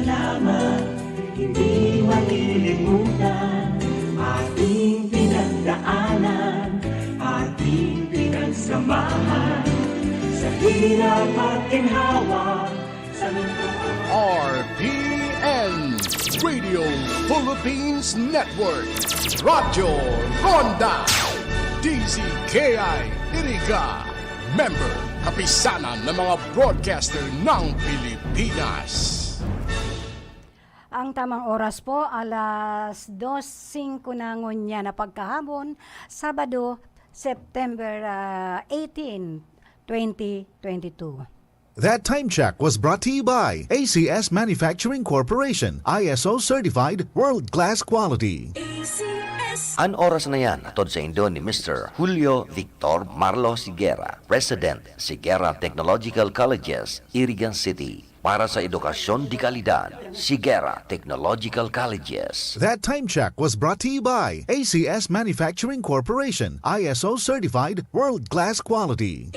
salamat, hindi malilimutan. Ating pinagdaanan, ating pinagsamahan. Sa hirap at ginhawa, sa RPN Radio Philippines Network, Radyo Ronda, DZKI Iriga, member kapisanan ng mga broadcaster ng Pilipinas. Ang tamang oras po, alas 2:05 na ngunya na pagkahabon, Sabado, September 18, 2022. That time check was brought to you by ACS Manufacturing Corporation, ISO certified world-class quality. An oras na yan, atod sa Indo ni Mr. Julio Victor Marlo Siguera, President, Siguera Technological Colleges, Irigan City. Para sa edukasyon di kalidad, Siguera Technological Colleges. That time check was brought to you by ACS Manufacturing Corporation, ISO certified world-class quality.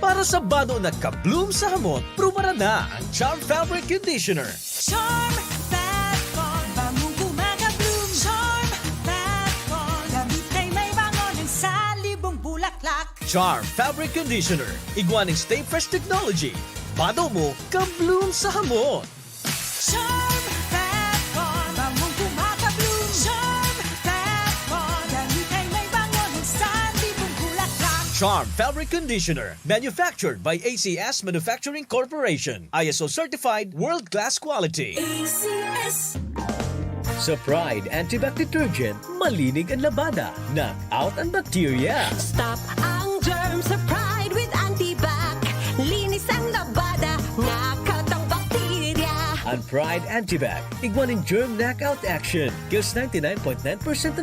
Para sa bado na ka-bloom sa hamon, prumara na ang Charm Fabric Conditioner. Charm Fatcon, bangong gumagabloom. Charm Fatcon, gamit ay may bangon sa libong bulaklak. Charm Fabric Conditioner, igwaning Stay Fresh Technology. Bado mo, ka-bloom sa hamon. Charm Fatcon, bangong gumagabloom. Charm Fatcon, gamit ay may bangon sa libong bulaklak. Charm Fabric Conditioner, manufactured by ACS Manufacturing Corporation, ISO certified world-class quality. ACS. Sa Pride Antibac Detergent, malinig ang labada. Knock out ang bacteria. Stop ang germs sa Pride with Antibac. Linis ang labada, knockout ang bakterya. Ang Pride Antibac, igwaning germ knockout action. Kills 99.9%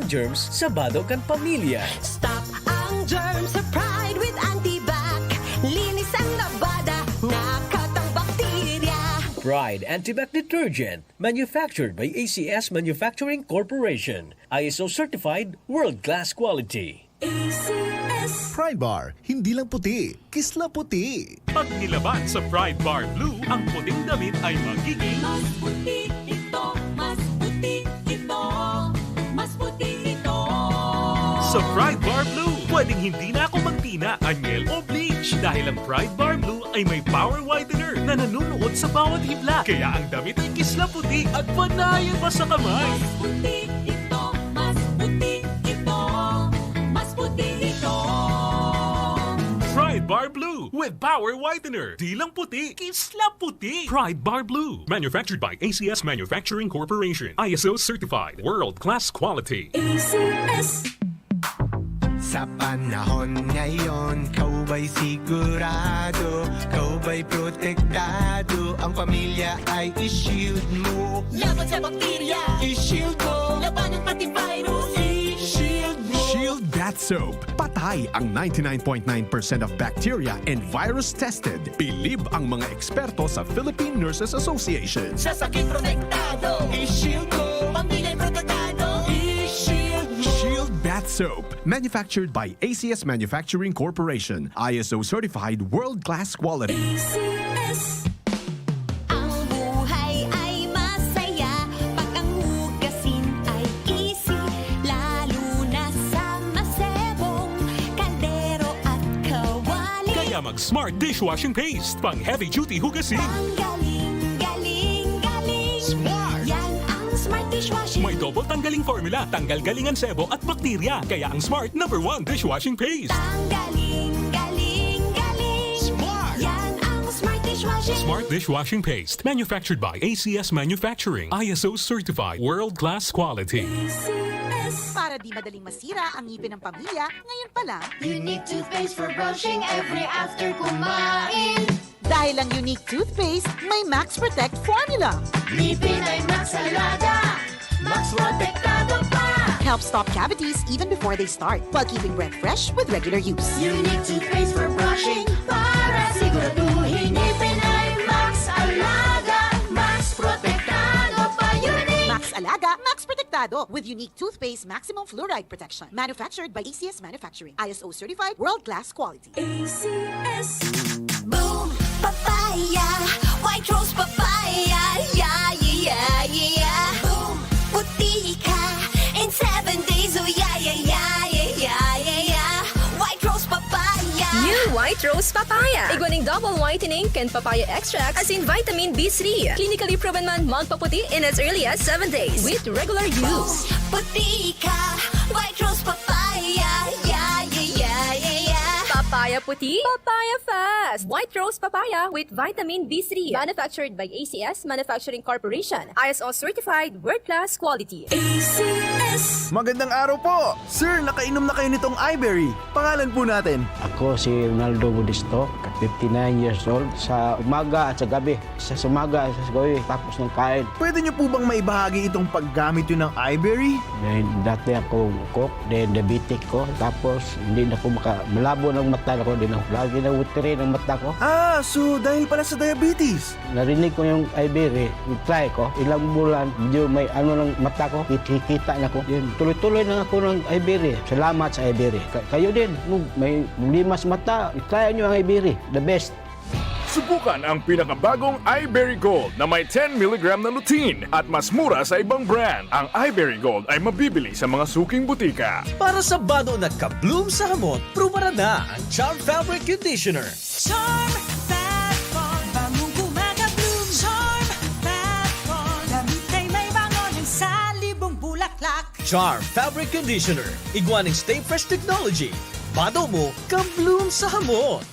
ng germs sa bado kan pamilya. Stop ang germs sa Pride with Antibac. Linis ang labada, knockout ang bakterya. Pride Antibac Detergent, manufactured by ACS Manufacturing Corporation, ISO certified world-class quality. ACS. Pride Bar, hindi lang puti, kisla puti. Pag nilaban sa Pride Bar Blue, ang puting damit ay magiging Mas puti ito, mas puti ito, mas puti ito. sa Pride Bar Blue. Pwedeng hindi na ako magtina, anyel o bleach dahil ang Pride Bar Blue ay may power whitener na nanunuot sa bawat hibla. Kaya ang damit ay kisla puti at panayan pa sa kamay. Mas puti ito, mas puti ito, mas puti ito. Pride Bar Blue with power whitener. Di lang puti, kisla puti. Pride Bar Blue. Manufactured by ACS Manufacturing Corporation. ISO certified. World-class quality. ACS. Sa panahon ngayon, kau ba'y sigurado? Kau ba'y protektado? Ang pamilya ay i-shield mo. Laban sa bakterya, I-shield mo. labanan pati virus. I-shield mo. Shield Bath Soap. Patay ang 99.9% of bacteria and virus tested. Believe ang mga eksperto sa Philippine Nurses Association. Sa sakit protektado, I-shield mo. pamilya'y protektado. I-shield mo. Shield Bath Soap. Manufactured by ACS Manufacturing Corporation. ISO certified world-class quality. ACS. Ang buhay ay masaya pag ang hugasin ay easy. Lalo na sa masebong kaldero at kawali. Kaya mag-Smart Dishwashing Paste. Pang heavy-duty hugasin. Ang galing, galing, galing. Smart! Yan ang Smart Dishwashing. May double tanggaling formula. Tanggal galingan sebo at bakterya. Kaya ang Smart #1 Dishwashing Paste. Ang galing, galing, galing. Smart! Yan ang Smart Dishwashing. Smart Dishwashing Paste. Manufactured by ACS Manufacturing. ISO certified. World-class quality. Para di madaling masira ang ngipin ng pamilya, ngayon pa lang, Unique toothpaste for brushing every after kumain. dahil ang unique toothpaste, may Max Protect formula. Ngipin ay Max Alaga, Max Protektado pa. Helps stop cavities even before they start, while keeping breath fresh with regular use. Unique toothpaste for brushing para siguraduhin ngipin ay Max Alaga, Max Protektado pa. Unique. Max Alaga, Max Protectado with unique toothpaste maximum fluoride protection. Manufactured by ACS Manufacturing. ISO certified, world-class quality. ACS. Boom, papaya, white rose papaya. Papaya. Iguaning double whitening and papaya extract as in vitamin B3. Clinically proven man magpaputi in as early as 7 days with regular use. Puti ka, White Rose Papaya. Yeah, yeah, yeah, yeah, yeah. Papaya puti, papaya fast. White Rose Papaya with vitamin B3. Manufactured by ACS Manufacturing Corporation. ISO certified world-class quality. ACS. Magandang araw po! Sir, nakainom na kayo nitong iBerry. Pangalan po natin. Ako si Ronaldo Budisto, 59 years old. Sa umaga at sa gabi. Sa umaga at sa gabi, tapos ng kain. Pwede niyo po bang maibahagi itong paggamit yun ng iBerry? Then, dati ako cook, then diabetic ko. Tapos hindi na ako malabo ng mata ko. Din ako lagi na watery ng mata ko. Ah, so dahil pala sa diabetes. Narinig ko yung iBerry, try ko. Ilang bulan, medyo may ano ng mata ko, kita na ko. Yun, tuloy-tuloy na ako ng iBerry. Salamat sa iBerry. Kayo din, may limas mata, try nyo ang iBerry. The best. Subukan ang pinakabagong iBerry Gold na may 10 mg na lutein at mas mura sa ibang brand. Ang iBerry Gold ay mabibili sa mga suking butika. Para sa bado na ka-bloom sa hamon, pruba na ang Charm Fabric Conditioner. Charm Fat Bond, bangong kumaga-bloom. Charm Fat Bond, damit ay may bango ng salibong bulaklak. Charm Fabric Conditioner. Iguaning Stay Fresh Technology. Bado mo, ka-bloom sa hamon.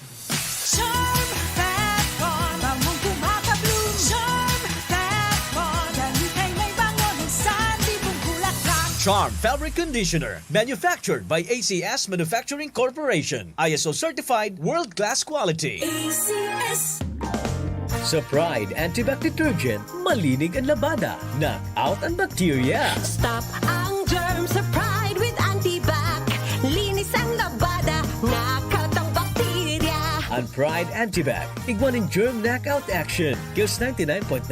Charm Fat Bond, bangong kumaga-bloom. Charm Fat Bond, damit ay may bango ng salibong bulaklak. Charm Fabric Conditioner. Manufactured by ACS Manufacturing Corporation. ISO certified world-class quality. ACS. Sa Pride Antibac Detergent, malinig ang labada. Knock out ang bacteria. Stop ang germs sa Pride with Antibac. Linis ang labada, nakat ang bakterya. Ang Pride Antibac, iguaning germ knockout action. Kills 99.9%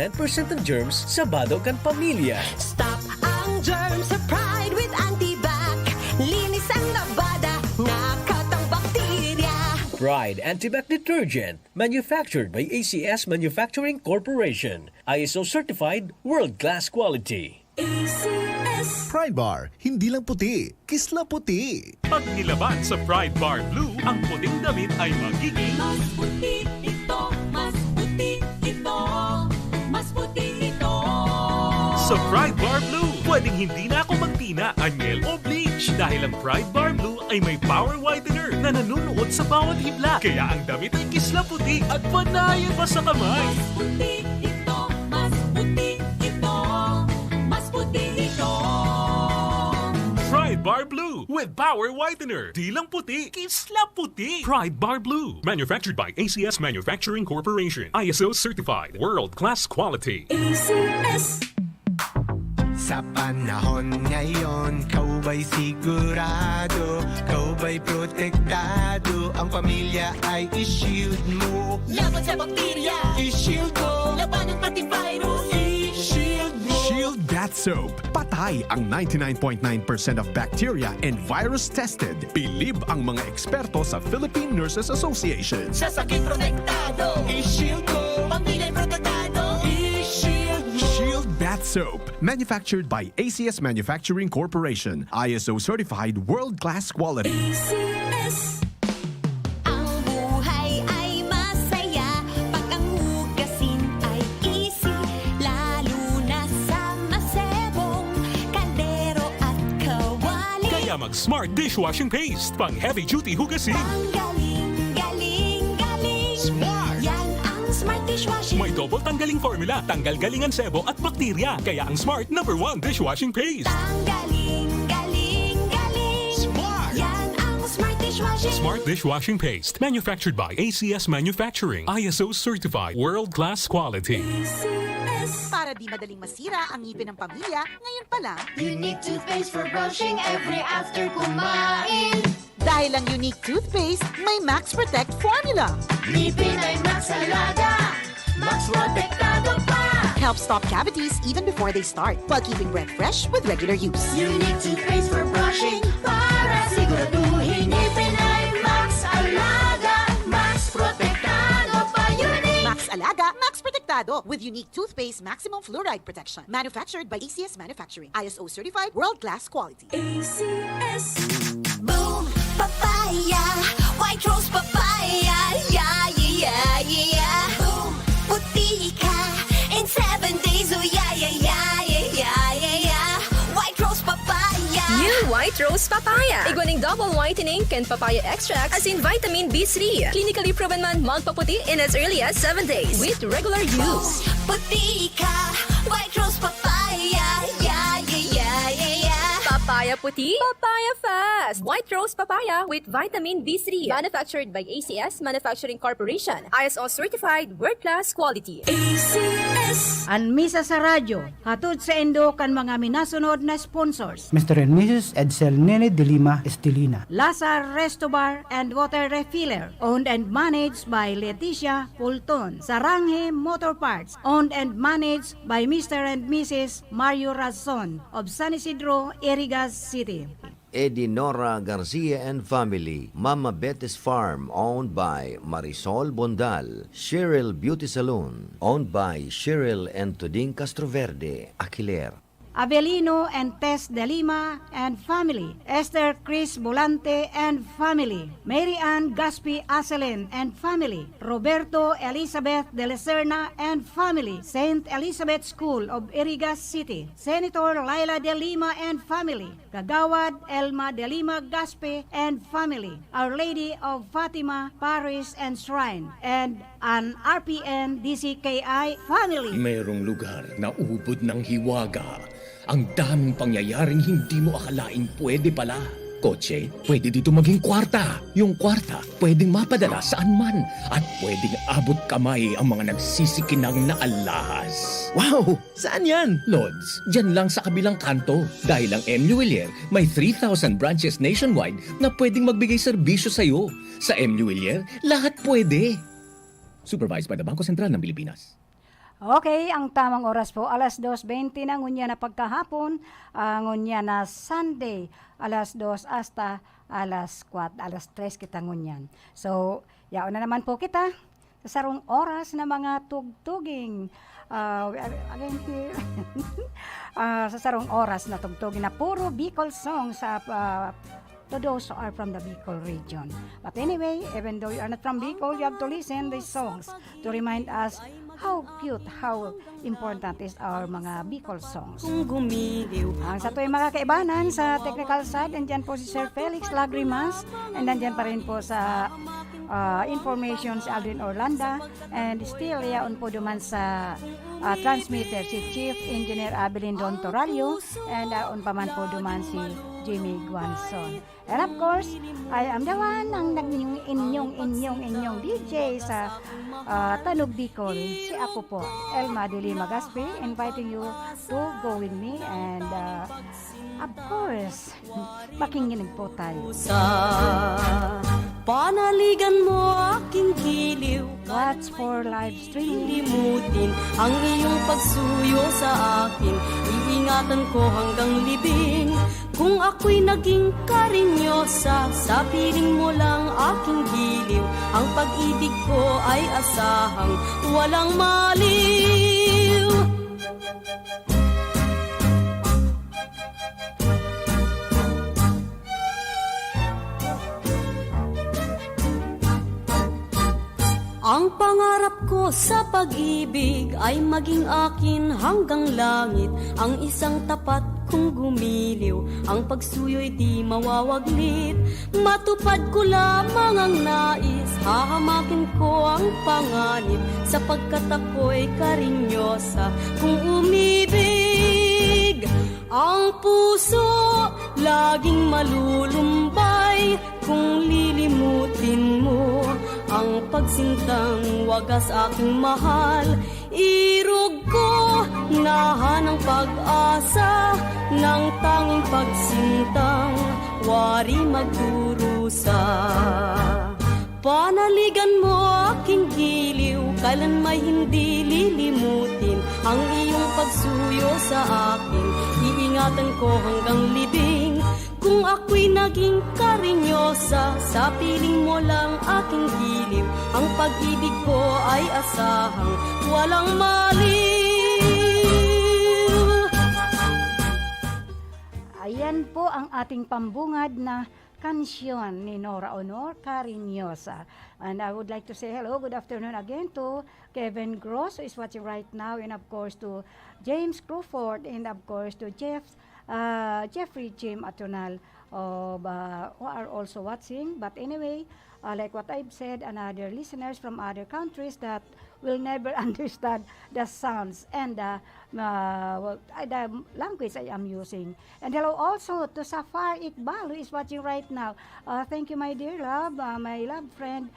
ng germs sa bado kan pamilya. Stop ang germs sa Pride with Antibac. Linis ang labada, nakat ang bakterya. Pride Antibac Detergent, manufactured by ACS Manufacturing Corporation. ISO certified world-class quality. ACS. Pride Bar, hindi lang puti, kisla puti. Pag nilaban sa Pride Bar Blue, ang puting damit ay magiging Mas puti ito, mas puti ito, mas puti ito. sa Pride Bar Blue. Pwedeng hindi na ako magtina, anyel o bleach dahil ang Pride Bar Blue ay may power whitener na nanunuot sa bawat hibla. Kaya ang damit ay kisla puti at panayan pa sa kamay. Mas puti ito, mas puti ito, mas puti ito. Pride Bar Blue with power whitener. Di lang puti, kisla puti. Pride Bar Blue. Manufactured by ACS Manufacturing Corporation. ISO certified. World-class quality. ACS. Sa panahon ngayon, kau ba'y sigurado? Kau ba'y protektado? Ang pamilya ay i-shield mo. Laban sa bakterya, I-shield mo. laban ng pati virus, I-shield mo. Shield Bath Soap. Patay ang 99.9% of bacteria and virus tested. Bilib ang mga eksperto sa Philippine Nurses Association. sa sakit protektado, I-shield mo. pamilya'y protektado. I-shield mo. Shield Bath Soap. Manufactured by ACS Manufacturing Corporation. ISO certified world-class quality. ACS. Ang buhay ay masaya pag ang hugasin ay easy, lalo na sa masebong kaldero at kawali. Kaya mag-Smart Dishwashing Paste. Pang heavy-duty hugasin. Ang galing, galing, galing. Smart. Yan ang Smart Dishwashing. May double tanggaling formula. Tanggal galingan sebo at bakterya. Kaya ang Smart #1 Dishwashing Paste. Ang galing, galing, galing. Smart. Yan ang Smart Dishwashing. Smart Dishwashing Paste. Manufactured by ACS Manufacturing. ISO certified. World-class quality. ACS. Para di madaling masira ang ngipin ng pamilya, ngayon pa lang, Unique toothpaste for brushing every after kumain. dahil ang unique toothpaste, may Max Protect formula. Ngipin ay Max Alaga, Max Protektado pa. Helps stop cavities even before they start, while keeping breath fresh with regular use. Unique toothpaste for brushing para siguraduhin ngipin ay Max Alaga, Max Protektado pa. Unique. Max Alaga, Max Protectado with unique toothpaste maximum fluoride protection. Manufactured by ACS Manufacturing. ISO certified world-class quality. ACS. Boom, papaya. papaya, white rose papaya, yeah, yeah, yeah. Boom, puti ka in 7 days, oh yeah, yeah, yeah, yeah, yeah, yeah, yeah. White rose papaya. New White Rose Papaya. Iguaning double whitening and papaya extract as in vitamin B3. Clinically proven man magpaputi in as early as 7 days with regular use. Puti ka, white rose papaya, yeah, yeah, yeah, yeah, yeah. Papaya puti, papaya fast. White Rose Papaya with vitamin B3. Manufactured by ACS Manufacturing Corporation. ISO certified world-class quality. ACS. Ang misa sa radyo, hatod sa endo kan mga minasunod na sponsors. Mr. and Mrs. Edsel Nene de Lima Estelina. Lazar Resto Bar and Water Refiller, owned and managed by Leticia Pulton. Saranghe Motor Parts, owned and managed by Mr. and Mrs. Mario Razon of San Isidro, Irigas City. Edinora Garcia and Family, Mama Betty's Farm, owned by Marisol Bondal, Cheryl Beauty Salon, owned by Cheryl and Tuding Castroverde, Aquiler. Avelino and Tess de Lima and family, Esther Chris Volante and family, Mary Ann Gaspi Aselen and family, Roberto Elizabeth de la Serna and family, Saint Elizabeth School of Irigas City, Senator Laila de Lima and family, Kagawad Elma de Lima Gaspe and family, Our Lady of Fatima Parish and Shrine, and an RPN DCKI family. Mayroong lugar na ubod ng hiwaga. Ang daming pangyayaring hindi mo akalaing pwede pala. Kotse, pwede dito maging kwarta. Yung kwarta, pwedeng mapadala saan man. At pwedeng abot kamay ang mga nagsisikinang na alahas. Wow! Saan yan? Lods, dyan lang sa kabilang kanto. Dahil ang M. Luwilier may 3,000 branches nationwide na pwedeng magbigay serbisyo sa'yo. Sa M. Luwilier, lahat pwede. Supervised by the Bangko Sentral ng Pilipinas. Okay, ang tamang oras po, alas 2:20 na ngunya na pagkahapon, ngunya na Sunday, alas 2 hasta alas 4, alas 3 kita ngunyan. So, yaon na naman po kita sa sarong oras na mga tugtuging, again here, sa sarong oras na tugtuging na puro Bicol song sa to those who are from the Bicol region. But anyway, even though you are not from Bicol, you have to listen these songs to remind us how cute, how important is our mga Bicol songs. Ang sa tuwing mga kaibanan sa technical side, nandyan po si Sir Felix Lagrimas, and nandyan pa rin po sa information si Aldrin Orlanda, and still yaon po duman sa transmitter si Chief Engineer Abelin Don Toralio, and on pa man po duman si Jimmy Guanzon. And of course, I am the one ang inyong DJ sa Tanog Bicol. Si ako po, Elma de Lima Gaspe, inviting you to go with me, and of course, makikinig po tayo. Panaligan mo aking giliw. Watch for live stream. Limutin ang iyong pagsuyo sa akin. Iingatan ko hanggang libing. Kung ako'y naging karinyosa, sa piling mo lang aking giliw. Ang pag-ibig ko ay asahang walang maliw. Ang pangarap ko sa pag-ibig ay maging akin hanggang langit. Ang isang tapat kung gumiliw, ang pagsuyo'y di mawawaglit. Matupad ko lamang ang nais, hahamakin ko ang panganib, sapagkat ako'y karinyosa kung umibig. Ang puso laging malulumbay kung lilimutin mo ang pagsintang wagas aking mahal. Irog ko nahan ang pag-asa ng tanging pagsintang wari magdurusa. Panaligan mo aking giliw, kailan may hindi lilimutin ang iyong pagsuyo sa akin. Iingatan ko hanggang libing. Kung ako'y naging karinyosa, sa piling mo lang aking giliw. Ang pag-ibig ko ay asahang walang maliw. Ayan po ang ating pambungad na Canción ni Nora Honor Cariñosa. And I would like to say hello, good afternoon again to Kevin Gross, who is watching right now, and of course to James Crawford, and of course to Jeffrey Jim Atonal, who are also watching. But anyway, like what I've said, and other listeners from other countries that will never understand the sounds and the language I am using. And hello also to Safar Iqbal, who is watching right now. Thank you, my dear love, my loved friend.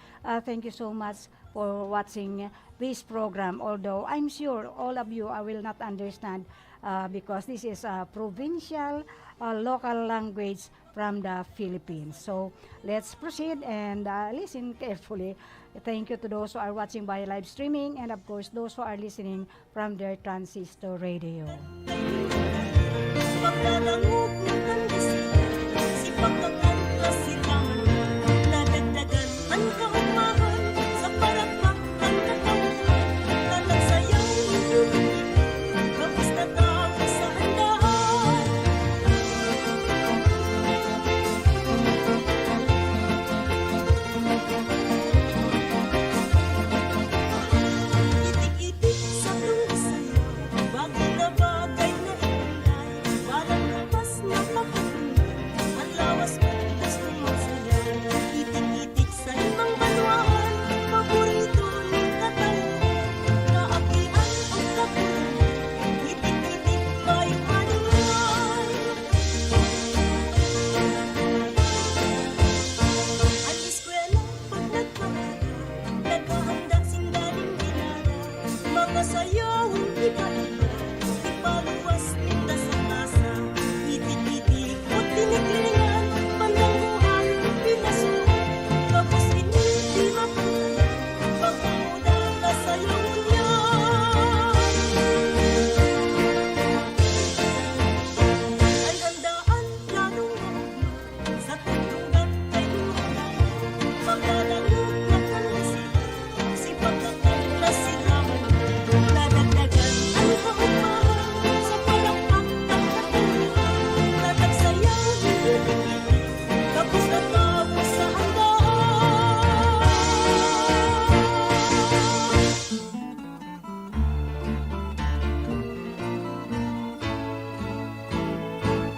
Thank you so much for watching this program. Although I'm sure all of you will not understand because this is a provincial local language from the Philippines. So let's proceed and listen carefully. Thank you to those who are watching by live streaming, and of course those who are listening from their transistor radio. Pagdadangog ng kandisita, si pagkakanta silang nadagdagan ang kaugmahan sa paragpak ng katawan na nagsayaw ng lumikit, kapos na tao sa handaan. Itik-itik sa tuwing sayaw, bagay na bagay na iulay, parang lapas na kapatulad, ang lawas ko gusto magsayaw. Itik-itik sa ibang banwahan, paborito ng katawan, kaapian o kapunan, itik-itik tayong haluan. Ang eskwela pag nagpapala, naghahanda singgaling binala, mga sayawang iba-iba, ipaluwas nila sa tasa, itik-itik o tiniklingan, pandanguhan, pinasukan, tapos hindi mapagala, pagkamuda na sayaw niya. Ang handaan lalong maugma, sa tugtugan ay lumalay, pagdadangog ng kandisita, si pagkakanta sigawan, nadagdagan ang kaugmahan, sa palakpak ng katawan, na nagsayaw ng itik-itik, tapos na tapos sa handaan.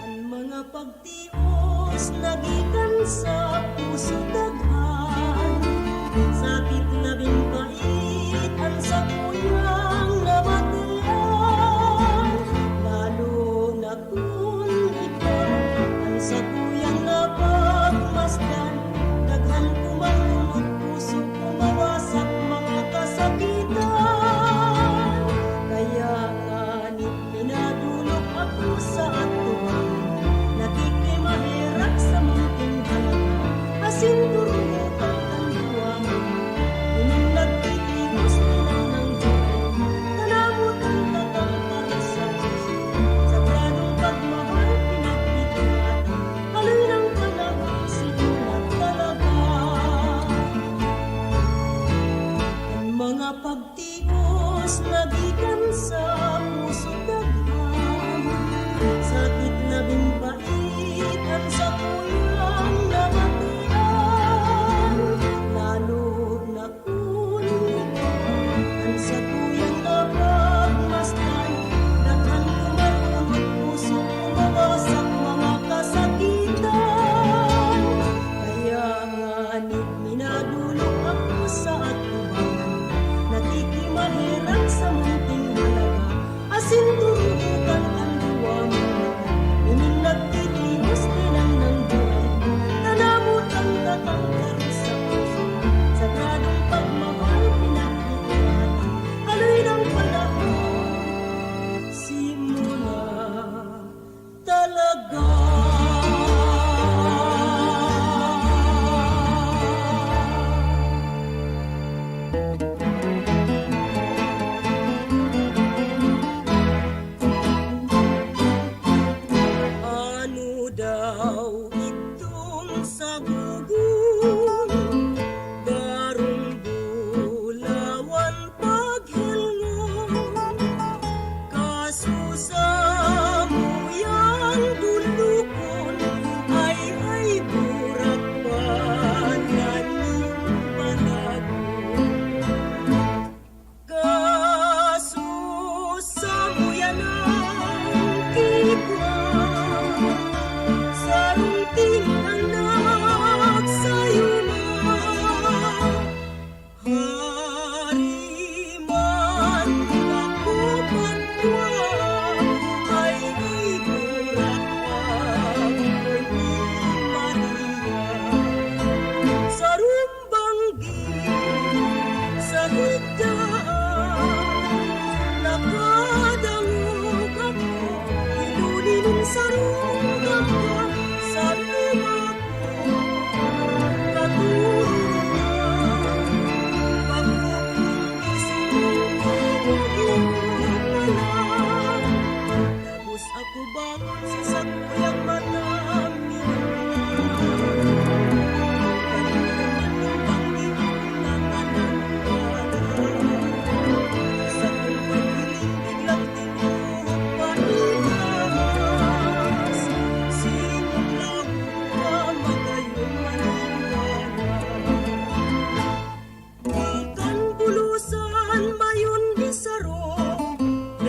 Ang mga pagtios nagikan sa puso daghan, sabit labing pait ang sakuyang namatayan, lalo na kung ikaw ang sakuyang napagmasdan, daghan kumalunod puso kumawasak mga kasakitan. Kaya nganit pinadulog ako sa atuan, nakikimahirak sa munting halaga, asin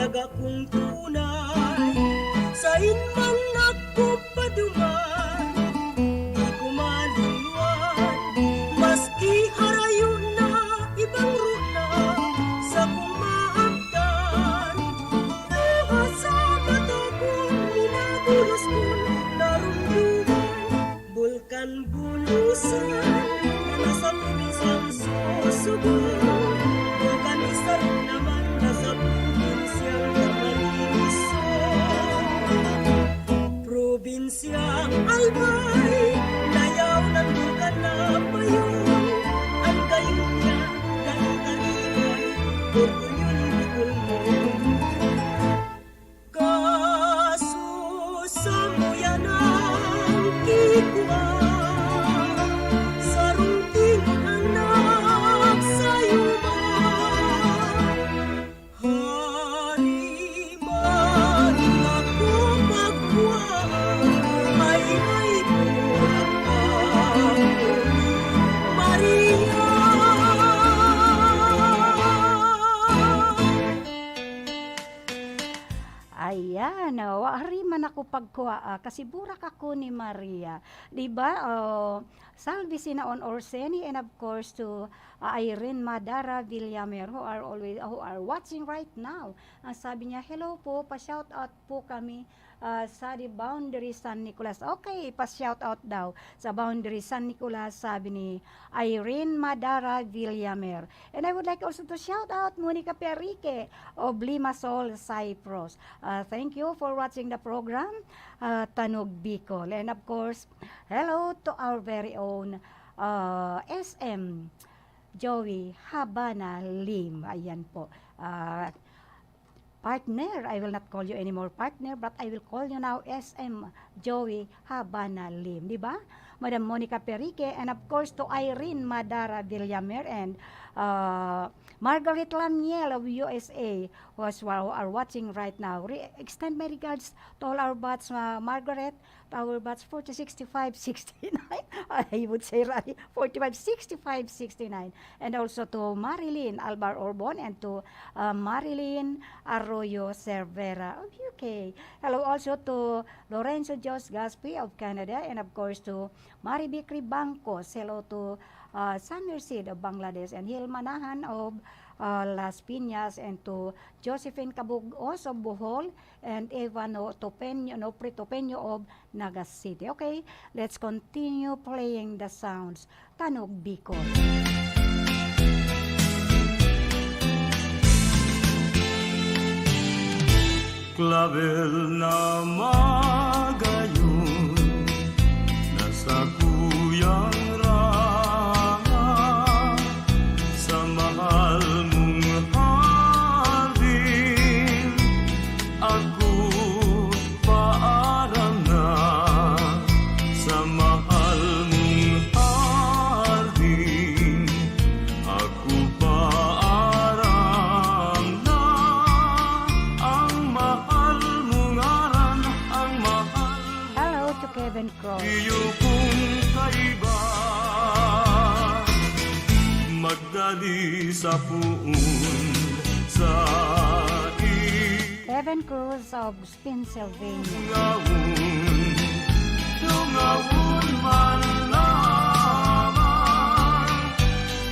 tiyaga kong tunay. Sa inman ako paduman, di ko malinwan. Maski harayo na ibang runa sa kumaagdan. Luha sa bato kong minabulos kong narumduman. Bulkan bulusan na nasa probinsang Sorsogon. Bulkan isa rin naman nasa probinsyang Camarines. Probinsyang Albay, layaw ng bulkan na payon. Ang gayon niya, dahil-dalibay, orgulyo'y Bicol mo. Kasusamuyan ang kikuan, sarungting anak sa'yo man. Hariman ako magkuhan, ay buwan ako ni Maria. Ayan, wari man ako pagkuha kasi burak ako ni Maria. Diba? Salve Sinaon Orseni and of course to Irene Madara Villamer who are watching right now. Ang sabi niya, hello po, pa-shout out po kami sa the Boundary San Nicolas. Okay, pa-shout out daw sa Boundary San Nicolas, sabi ni Irene Madara Villamer. And I would like also to shout out Monica Perique of Limassol, Cyprus. Thank you for watching the program, Tanog Bicol. And of course, hello to our very own SM Joey Habana Lim. Ayan po. Partner, I will not call you anymore partner, but I will call you now SM Joey Habana Lim. Diba? Madam Monica Perique, and of course to Irene Madara Villamer and Margaret Lamiel of USA who are watching right now. Extend my regards to all our bats, Margaret, to our bats 40, 65, 69. I would say right, 45, 65, 69. And also to Marilyn Albar Orbon and to Marilyn Arroyo Cervera of UK. Hello also to Lorenzo Jos Gaspi of Canada, and of course to Maribikri Bangkos. Hello to Samir Sid of Bangladesh, and Hil Manahan of Las Piñas, and to Josephine Cabugos of Bohol, and Evan Topeño of Nagas City. Okay, let's continue playing the sounds. Tanog Bicol. Clavel na magayon, nasa kuyang rama, sa mahal mong hardin, ako paaram na, sa mahal mong hardin, ako paaram na, ang mahal mong aran, ang mahal. Hello to Kevin Cross. Iyo kong kaiba, magdali sa puun sa Kevin Cruz of Pennsylvania. Tungawon man lamang,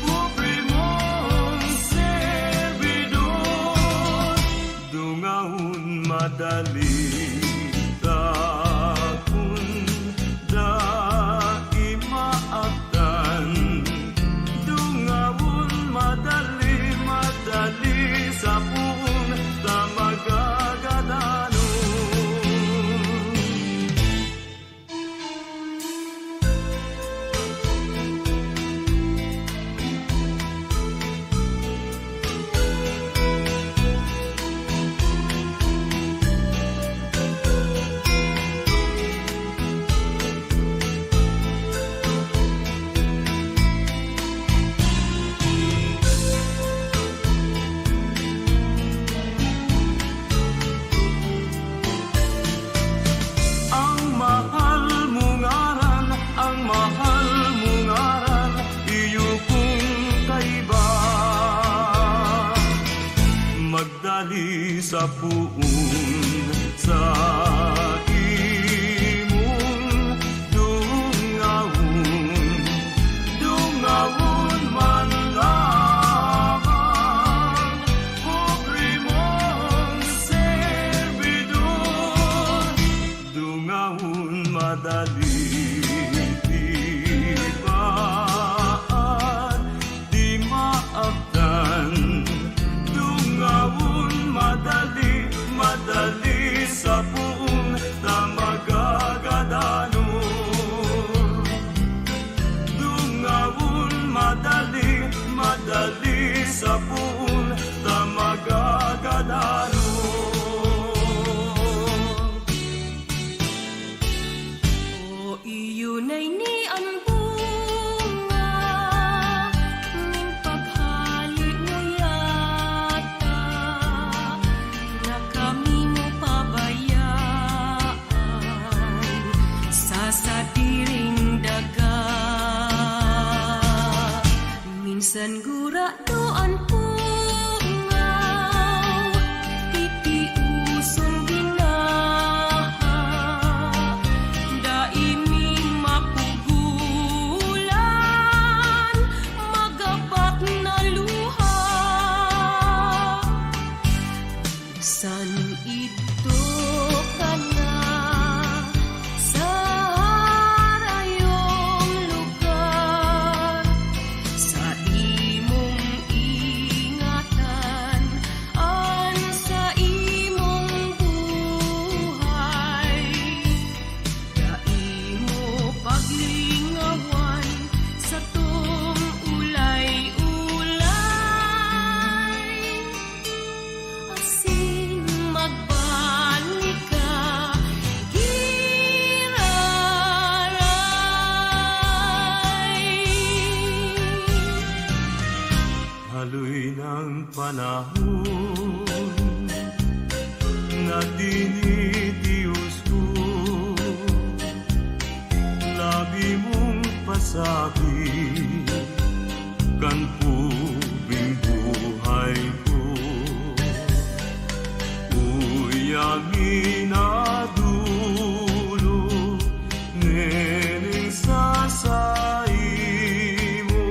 kubri mong servidor, dungawon madali. Sa puon na magagadano. madali sa puun sa imong dungawon man lamang pobre mong servidor dungawon madali madali sa puong na magagadano dungawon madali sa puong na magagadano O iyon ay ni ang bunga ng paghali mo yata na kami mo pabayaan sa sadiring daga. Minsan gura doon pungaw, titiusong ginaha, daiming mapugulan, magabat na luha. San ito ka na sa harayong lugar, sa imong ingatan, an sa imong buhay, daimo paglingawan sa tong ulay-ulay. Asin magbalik ka, giraray. haloy ng panahon na dinitius ko labi mong pasabi kan pubing buhay ko uyami na dulo nening sasay mo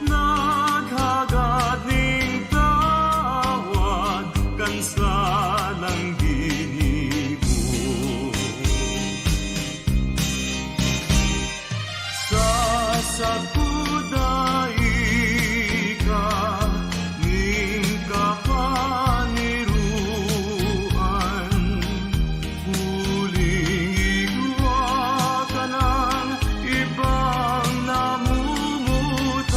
naghagad ning tawad kan salang ginimo sasakuday ka ning kapaniruan huling igwa ka ng ibang namumutan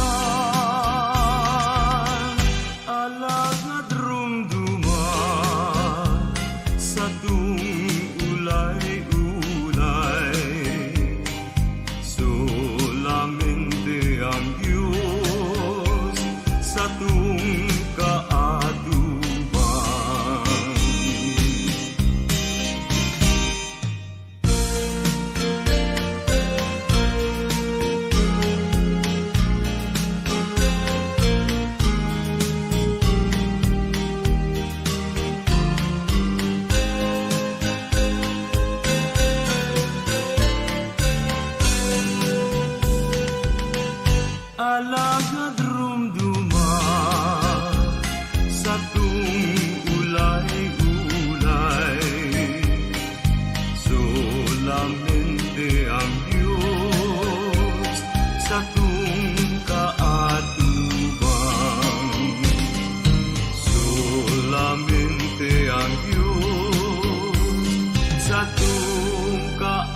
alagad rumduman sa tung ulay-ulay solamente ang Diyos sa tung kaatuban. Alagad rumduman sa tung ulay-ulay solamente ang Diyos sa tung kaatuban solamente ang Diyos sa tung kaatuban.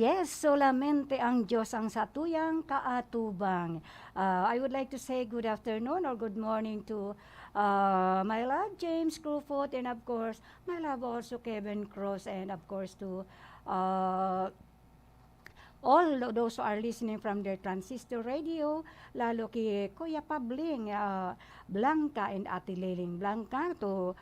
Yes, solamente ang Diyos ang satuyang kaatubang. I would like to say good afternoon or good morning to my love James Crufot, and of course my love also Kevin Cross, and of course to all those who are listening from their transistor radio, lalo kay Kuya Pabling Blanca and Ate Leling Blanca, to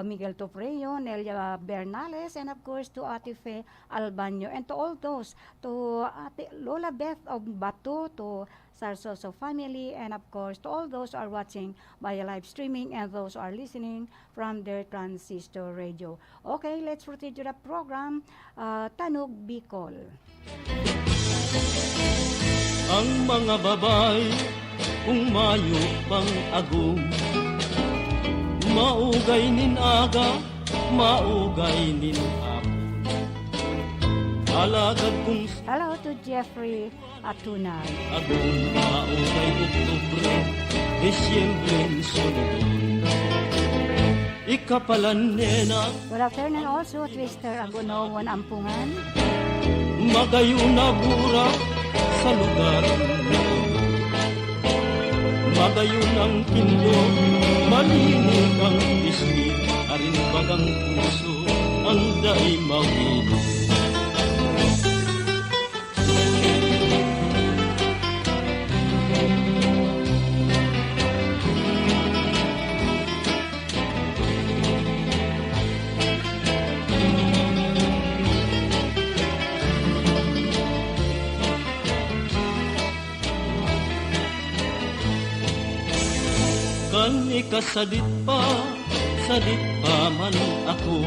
Miguel Topreo, Nelia Bernales, and of course to Ate Fe Albanyo, and to all those, to Ate Lola Beth of Batu, to Sarsoso family, and of course to all those who are watching via live streaming and those who are listening from their transistor radio. Okay, let's proceed to the program, Tanog Bicol. Ang mga babay kung mayo pang agum, maugay nin aga, maugay nin hapon. Alagad kung Hello to Jeffrey Atunal. agum, maugay Oktubre, Desyembre sunod. Ikapalan nena, Good afternoon also, Twister Agunowon Ampungan. magayo na bura sa lugar na magayo ng pindo, malinig ang pisngi, arin bagang puso, ang da'i mawin. Kan ikasadit pa man ako,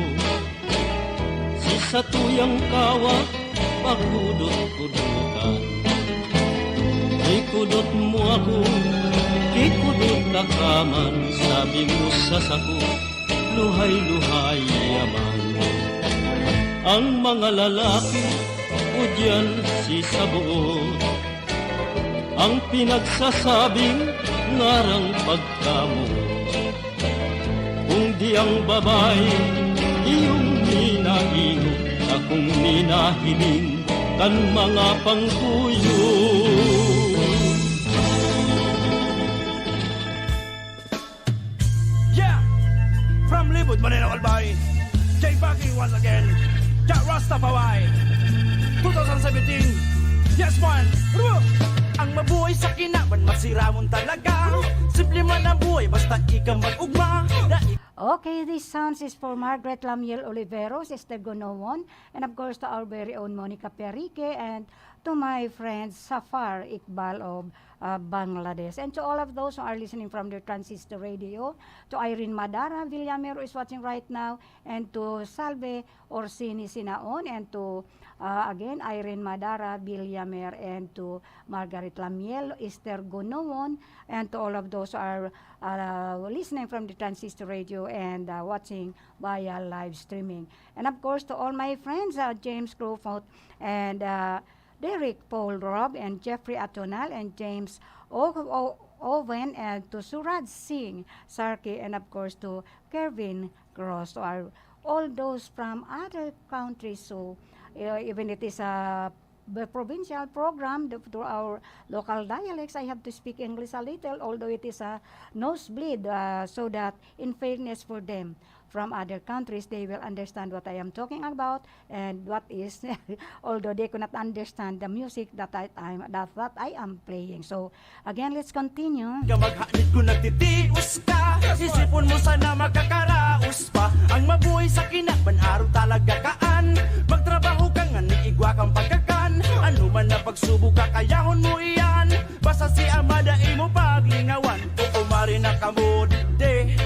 si satuyang kawa, pagkudot-kudutan. Ikudot mo ako, ikudot takaman, sabi mo sa sako, luhay-luhay yaman. Ang mga lalaki, o diyan si sabuot, ang pinagsasabing ngarang pagkamo. Kung di ang babae, iyong ninaino, akong ninahiling, kan mga pangkuyo. Yeah! From Libud, Manila, Albay, J. Bucky once again, Jack Rastafari, 2017, yes man, ang mabuhay sa kinaban, masira mong talaga. Simple man ang buhay, basta ikaw mag-ugma. Okay, this sounds is for Margaret Lamiel Oliveros, Esther Gonowon, and of course to our very own Monica Perique, and to my friend Safar Iqbal of Bangladesh, and to all of those who are listening from their transistor radio, to Irene Madara Villamero is watching right now, and to Salve Orsini Sinaon, and to again Irene Madara Villamer, and to Margaret Lamiel, Esther Gonowon, and to all of those who are listening from the transistor radio and watching via live streaming, and of course to all my friends, James Crawford and Derek Paul Rob and Jeffrey Atonal and James Owen, and to Suraj Singh Sarki, and of course to Kevin Gross, to all those from other countries. So even it is a provincial program to our local dialects, I have to speak English a little, although it is a nosebleed, so that in fairness for them from other countries, they will understand what I am talking about, and what is, although they cannot understand the music that I am playing. So again, let's continue. Maghanit ko nagtitius ka, isipon mo sana makakaraos pa. Ang mabuhay sa kinaban, araw talaga kaan. Magtrabaho ka nga, niigwa kang pagkakan. Ano man na pagsubok ka, kayahon mo iyan. Basta si Amada imo paglingawan. Umari na kamod, de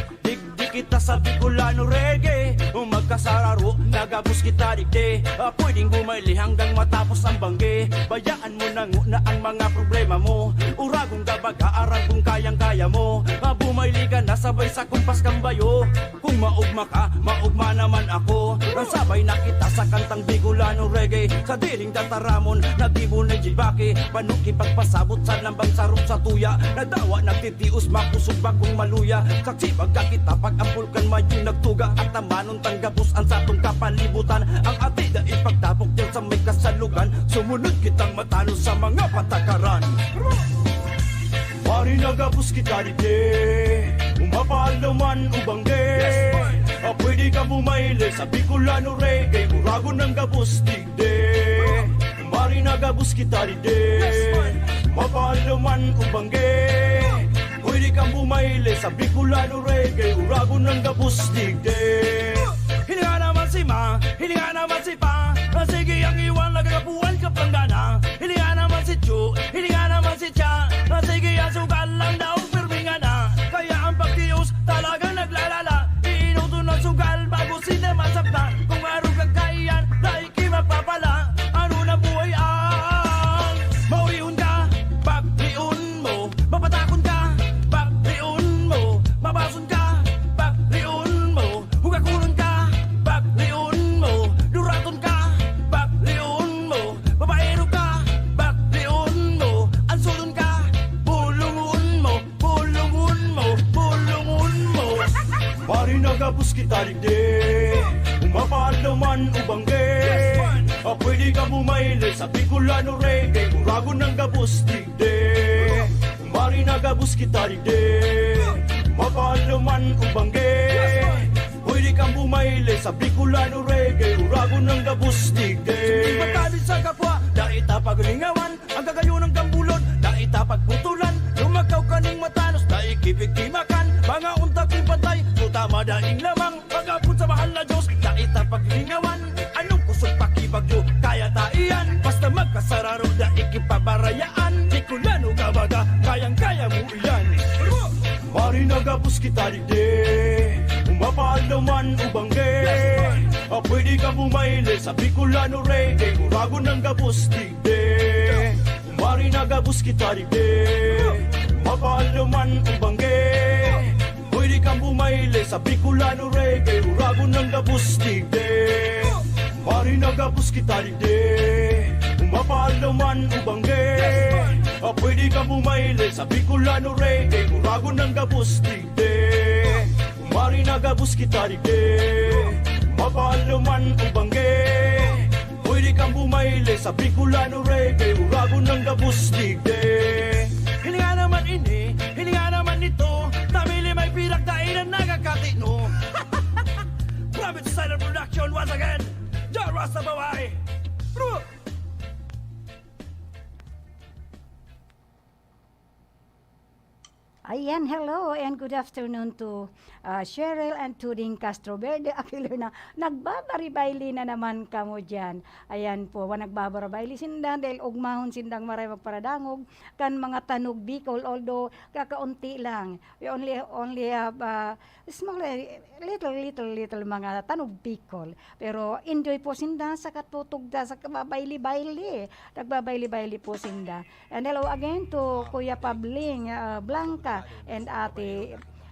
kita sa Bicolano reggae, magkasararo, nagabos kita digde. Pwedeng bumili hanggang matapos ang bangge. Bayaan mo na ang mga problema mo. Uragong gabaga, arang kung kayang-kaya mo. Bumili ka na sabay sa kumpas kambayo. Kung maugma ka, maugma naman ako. Nasabay na kita sa kantang Bicolano reggae. Sa diling dataramon, nagdibo na jibake. Panuki pagpasabot sa lambang sarap sa tuya. Nadawa nagtitius, makusog bakong maluya. Saksi bagka kita pag ampul kan mayong nagtuga at tamanon tanggapos ang satong kapalibutan. Ang ati na ipagtapok dyan sa may kasalugan. Sumunod kitang matalo sa mga patakaran. Pari nagapos kita dite, umapahal naman ubangge. Pwede ka bumaili sa Bicolano reggae, murago ng gabos digde. Pari nagabus kita dide Mapalaman ubangge Pwede kang bumayle sa Bicolano reggae Urago ng gabus digde Hindi nga naman si Ma, hindi nga naman si Pa Sige ang iwan, nagagapuan ka panggana Hindi nga naman si Chu, hindi nga naman si Cha Sige ang sugal lang daw, pirminga na Kaya ang pagtius talagang naglalala Iinuto ng sugal bago sila masaktan Kung araw kagkayan, daiki mapapala Ano na buhay ang mauriun ka, bakliun mo Mapatakon ka, bakliun mo Mabason ka, bakliun mo Hugakulon ka, bakliun mo Duraton ka, bakliun mo Babaero ka, bakliun mo Ansulon ka, bulungun mo Bulungun mo, bulungun mo Pari nagabus kita digde Umapaalaman ubangge Pwede ka bumayle sa Bicolano reggae Urago ng gabus digde Mari nagabus kita digde Mapaalaman ubangge Pwede kang bumayle sa Bicolano reggae Urago ng gabus digde Pagkalit sa kapwa, daita paglingawan Ang gagayo ng gambulon, daita pagputulan Lumakaw ka ng matanos, daikipigtimakan Mga untak yung patay, tutama daing lamang Pagapun sa mahal na Diyos, daita paglingawan Anong kusog pakibagyo, kaya taiyan Basta magkasararo, daikipabarayaan Bicolano gabaga, kayang-kaya mo iyan Mari nagabus kita digde Umapaalaman ubangge Pwede ka bumayle sa Bicolano reggae Urago ng gabus digde Mari nagabus kita digde Umapaalaman ubangge Pwede kang bumayle sa Bicolano reggae Urago ng gabus digde Mari nagabus kita digde Umapaalaman ubangge Pwede kang bumayle sa Bicolano reggae Urago ng gabus digde Mari nagabus kita digde Mapaalaman ubangge Pwede kang bumayle sa Bicolano reggae Urago ng gabus digde Hindi nga naman ini, hindi nga naman ito Tamili may pinagdainan nagakatino Private Designer Production once again John Rasta Babae Ayan, hello and good afternoon to Cheryl and Tuding Castro Verde Aquilor na nagbabaribayli na naman kamo dyan. Ayan po, nagbabaribayli sinda dahil ugmahon sindang maray magparadangog kan mga tanog Bicol although kakaunti lang. We only have small little mga tanog Bicol. Pero enjoy po sinda sa katutugda sa kababayli-bayli. Nagbabayli-bayli po sinda. And hello again to Kuya Pabling Blanca and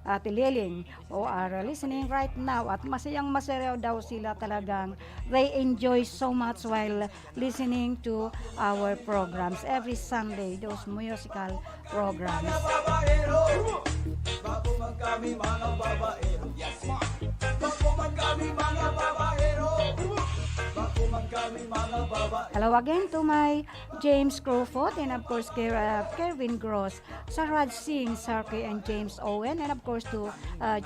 Ate Liling who are listening right now at masayang-masaya daw sila talagang they enjoy so much while listening to our programs every Sunday, those musical programs. Hello again to my James Crawford and of course Kerwin Gross, Saraj Singh, Sarki and James Owen and of course to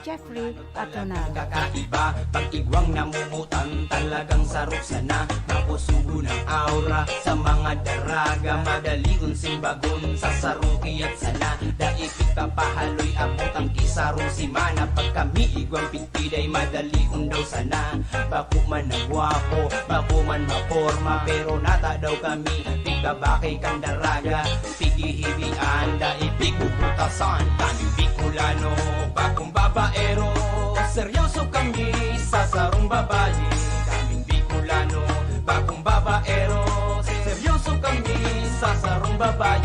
Jeffrey Atonal. Kakaiba, pag-igwang namumutan talagang sarok sana Napusugo ng aura sa mga daraga Madali unsing bagon sa saruki at sana Daipit papahaloy abot ang kisarong simana Pag kami igwang pitpiday madali undaw sana Bako man nagwapo, bako man maporma Pero nata daw kami, pigabaki kang daraga Pigihibian, daipig puputasan Kaming Bicolano, bakong babaero Seryoso kami sa sarong babae Kaming Bicolano, bakong babaero Seryoso kami sa sarong babae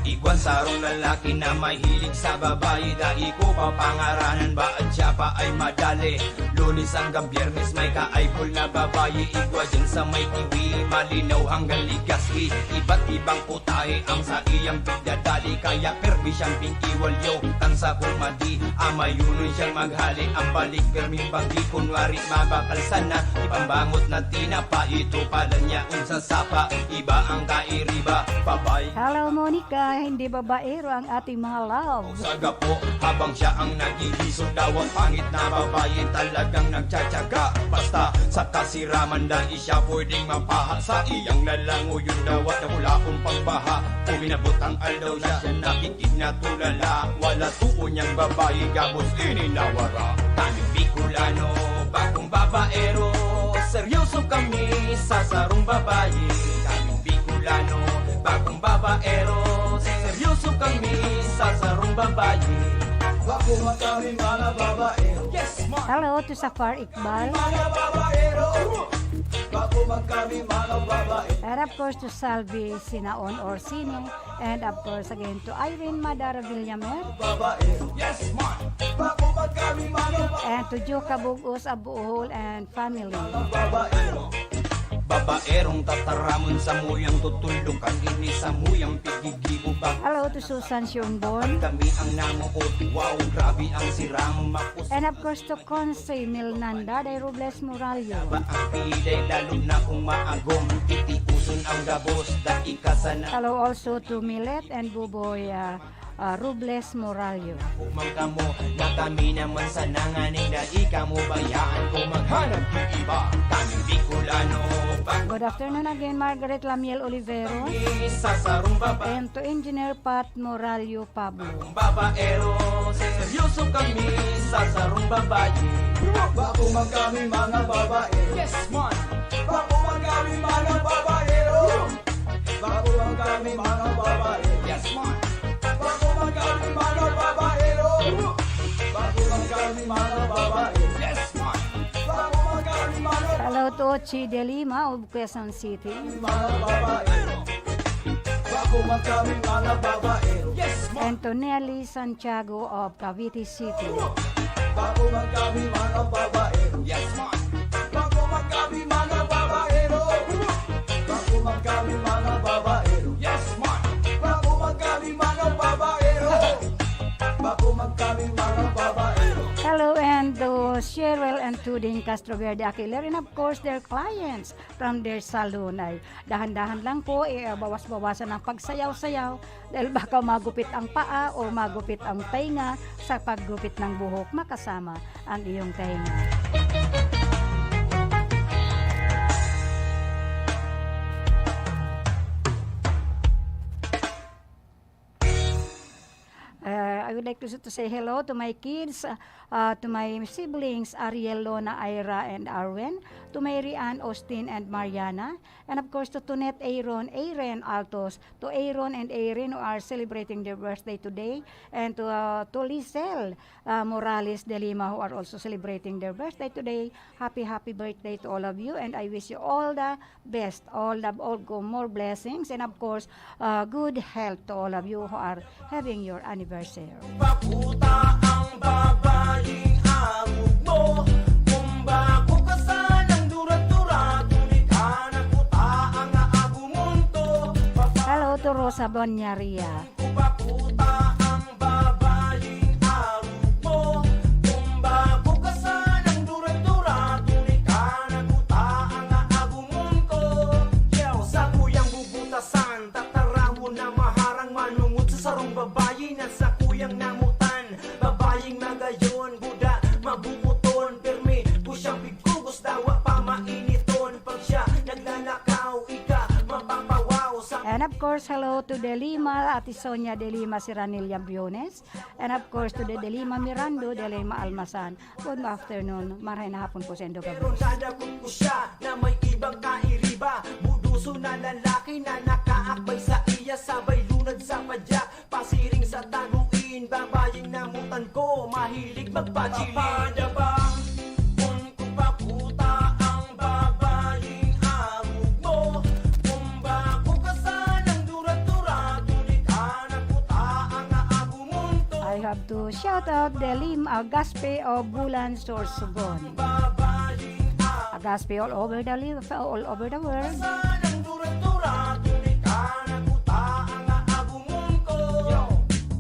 Igwan sarong lalaki na mahilig sa babae Dahil ko papangaranan ba at siya pa ay madali Lunes hanggang Biyernes may ka-eyeball na babae Igwa dyan sa may kiwi, malinaw hanggang Ligaspi Iba't ibang putahe ang sa iyang bigdadali Kaya perbi siyang pinkiwalyo Kang sa kumadi, amayunon siyang maghali Ang balik permi bagi kunwari mabakalsan na Ipambangot na tinapa, ito pala niya unsa sapa Iba ang kairiba, babae. Hello Monica, hindi ba babaero ang ating mga love. Saga po habang siya ang nag-ihisod daw ang pangit na babae talagang nagtsatsaga. Basta sa kasiraman lang siya pwedeng mapaha. Sa iyang lalango yun daw at wala akong pagbaha. Uminabot ang aldaw siya nakikid na tulala. Wala tuon niyang babae gabos ininawara. Kaming Bicolano, bagong babaero, seryoso kami sa sarong babae. Kaming Bicolano, bagong babaero, seryoso kami sa sarong babae. Bako kami mga babaero. Yes, ma. Hello to Safar Iqbal. Mga babaero. Bako kami mga babaero. And of course to Salvi Sinaon Orsini. And of course again to Irene Madara Villamer. Babaero. Yes, ma. Bako kami mga babaero. And to Joka Bugos Abuhol and family. Babaero. Babaerong tataramon sa muyang tutulukan ini sa muyang pigigibo ba. Hello to Susan Sionbon. Kami ang namuot, wow, grabe ang siram mapus. And of course to Conce Milnanda de Robles Moralio. Ba ang piday lalo na kung maagom, itiuson ang gabos, daikasan na. Hello also to Millet and Buboy Robles Moralio. Umang kamo na kami naman sa nanganing daika mo bayaan ko maghanap yung iba. Kaming Bicolano. Good afternoon again, Margaret Lamiel Oliveros. Sa sarong babae. And to Engineer Pat Moralio Pablo. Babaero, seryoso kami sa sarong babae. Bako man kami mga babae. Yes, man. Bako man kami mga babaero. Bako man kami mga babae. Yes, man. Bako man kami mga babaero. Bako man kami mga babae. Yes, man. Bako man kami mga Hello to Ochi De Lima of Quezon City. babaero. Bako man kami mga babaero. Yes, man. And to Nelly Santiago of Cavite City. Bako man kami mga babaero. Yes, man. Bako man kami mga babaero. Bako man kami mga babaero. Yes, man. Bako man kami mga babaero. Bako man kami mga babaero. Hello and to Cheryl and Tuding Castro Verde Aquiler and of course their clients from their salon ay dahan-dahan lang po bawas-bawasan ang pagsayaw-sayaw dahil baka magupit ang paa o magupit ang tainga sa paggupit ng buhok makasama ang iyong tainga. I would like to say hello to my kids, to my siblings, Ariel, Lona, Ira, and Arwen, to Mary Ann, Austin, and Mariana, and of course to Tunette, Aaron, Altos, to Aaron and Erin who are celebrating their birthday today, and to Lisel Morales de Lima who are also celebrating their birthday today. Happy birthday to all of you, and I wish you all the best, all more blessings, and of course good health to all of you who are having your anniversary. Pakuta ang babaeng amog mo. Kumbako ka sanang durat-durat. Ngunit hanap ko ang agumunto. Hello to Rosa Bonyaria. Pakuta ang babaeng amog mo. Kumbako ka sanang durat-durat. Ngunit hanap ko ang agumunto. Yaw sa kuyang bubutasan. Tatara mo na maharang manungod sa sarong babae na sa kuyang namutan. Babayeng magayon, buda, mabubuton. Permi, pusyang bigugos, dawa pa mainiton. Pag siya naglalakaw, ika mapapawaw sa... And of course, hello to De Lima, Ate Sonia De Lima Siranilla Briones. And of course to De Lima Mirando, De Lima Almasan. Good afternoon, maray na hapon po sa Indo Pero nadagod ko siya na may ibang kairiba. Buduso na lalaki na nakaakbay sa iya. Sabay lunad sa padya, pasiring sa taguin. Babayeng namutan ko, mahilig magpachili. Papadabang, kung paputa ang babayeng amog mo. Kumbako ka sanang durat-durat. Ngunit hanap ko ang agumunto. I have to shout out De Lima Agaspe of Bulan Sorsogon. Agaspe all over the world. Sanang durat-durat. Ngunit hanap ko ang agumunto.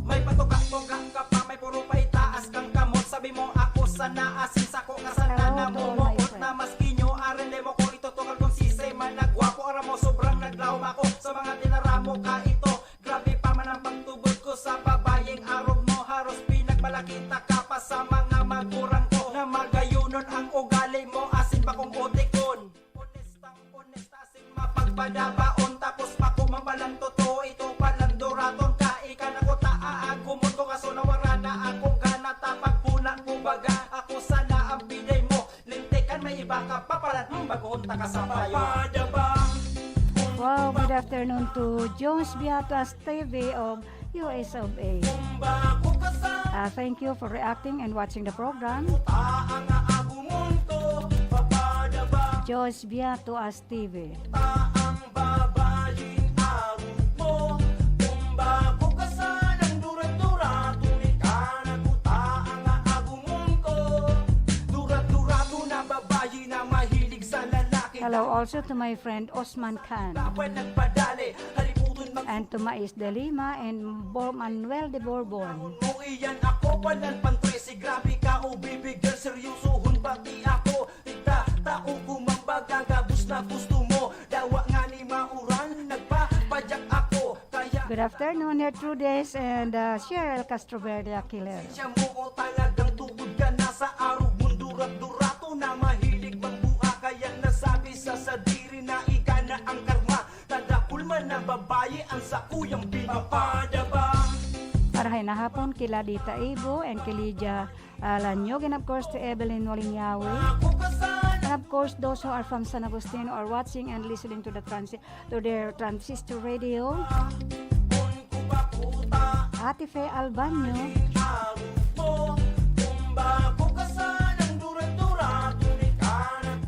May patuka-tuka ka pa, may puro pa itaas kang kamot. Sabi mo ako sana asin sako ka sana na mumukot na maski nyo arende mo ko ito tungal kong sisay managwapo ara mo sobrang naglaw ako sa mga tinaramo ka ito. Grabe pa man ang pagtubot So nawara na akong gana tapag puna ko baga. Ako sana ang biday mo. Lintikan may iba ka pa pala. Bagunta ka sa payo. Wow, good afternoon to Jones Beatas TV of US of A. Thank you for reacting and watching the program. Jones Beatas TV. Hello also to my friend Osman Khan and to Mais de Lima and Manuel de Bourbon. Iyan ako palan pantresi, grabe ka o bibigyan seryosohon pati ako. Ita tao kumambaga gabus na gusto mo. Dawa nga ni mauran nagpapadyak ako. Kaya Good afternoon, Gertrudes and Cheryl Castroverde Aquilera. siya mo o talagang tugod ka na sa araw mundurat-durato na mahilig magbuha. Kaya nasabi sa sadiri na ika na ang karma. Tadakul man na babae ang sakuyang pinapadaba. Marahay na hapon kila Dita Ibo and Kilija Lanyog, and of course to Evelyn Walingyawi. And of course those who are from San Agustin are watching and listening to their transistor radio. Ate Fe Albanyo.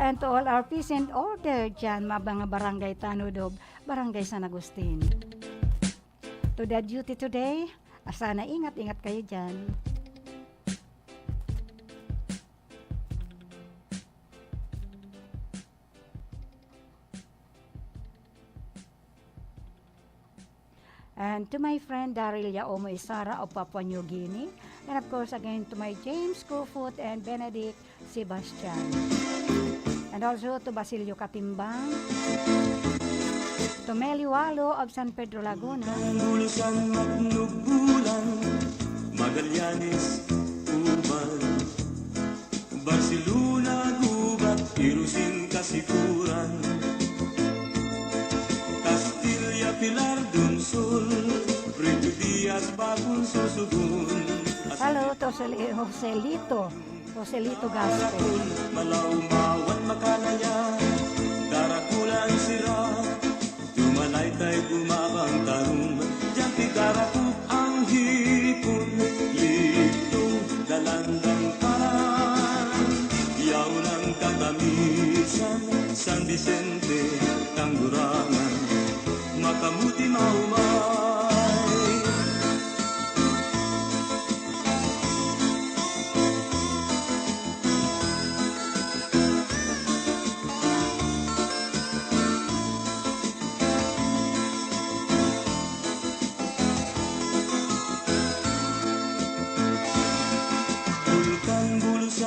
And to all our peace and order dyan, mga barangay Tanudob, barangay San Agustin. To the duty today, sana ingat-ingat kayo dyan. And to my friend Daryl Yaomo Isara of Papua New Guinea. And of course again to my James Kufut and Benedict Sebastian. And also to Basilio Katimbang. To Meli Walo of San Pedro Laguna. Bulusan Magnubulan, Magallanes, Ubal, Barcelona, Gubat, Irusin, Kasifuran, Castilla, Pilar, Dunsol, Rito Diaz, Bagong Susugun. Hello to Joselito Gaspe. Malaumawan, Makalaya, Darakulan, Sira, Tumalaytay, Gumabang, Tarong, Diyan Tigarakuk, ang hipon, Litong, Dalandang, Karan, Yaw ng Katamisan, San Vicente, Tanggurangan, Makamuti, Maumay.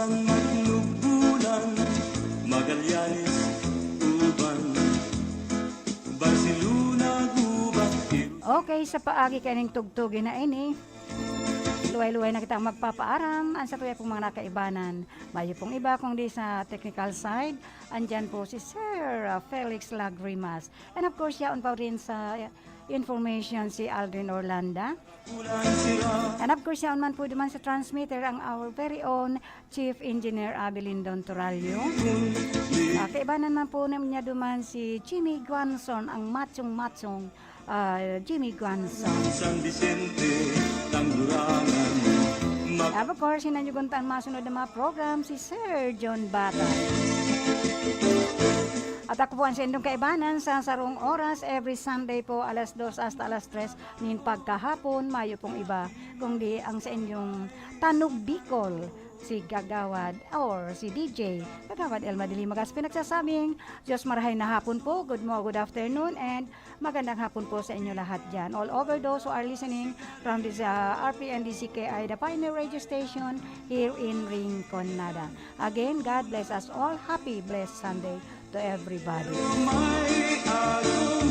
Magnubulan, Magallanes, Uban, Barcelona, Gubat. Okay, sa paagi kaning tugtugin na ini. Luway-luway na kitang magpapaaram. Ang sa tuya pong mga nakaibanan. Mayo pong iba kung di sa technical side. Andyan po si Sir Felix Lagrimas. And of course, yaon pa rin sa information si Aldrin Orlanda. And of course, yaon man po duman sa transmitter ang our very own Chief Engineer Abilin Don Toralio. Kaibanan man po niya duman si Jimmy Guanson, ang machong-machong Jimmy Guanson. San Vicente, Tanggurangan. Of course, hinanyuguntan masunod na mga program si Sir John Bata. At ako po ang sendong kaibanan sa sarong oras every Sunday po alas 2 hasta alas 3 nin pagkahapon, mayo pong iba kung di ang sa inyong Tanog Bicol si Gagawad or si DJ Gagawad Elma Dilimagas pinagsasabing Diyos marahay na hapon po, good afternoon and magandang hapon po sa inyo lahat dyan. All over those who are listening from this RPNDCKI, the Pioneer Radio Station here in Rincon, Nada. Again, God bless us all. Happy blessed Sunday to everybody. May araw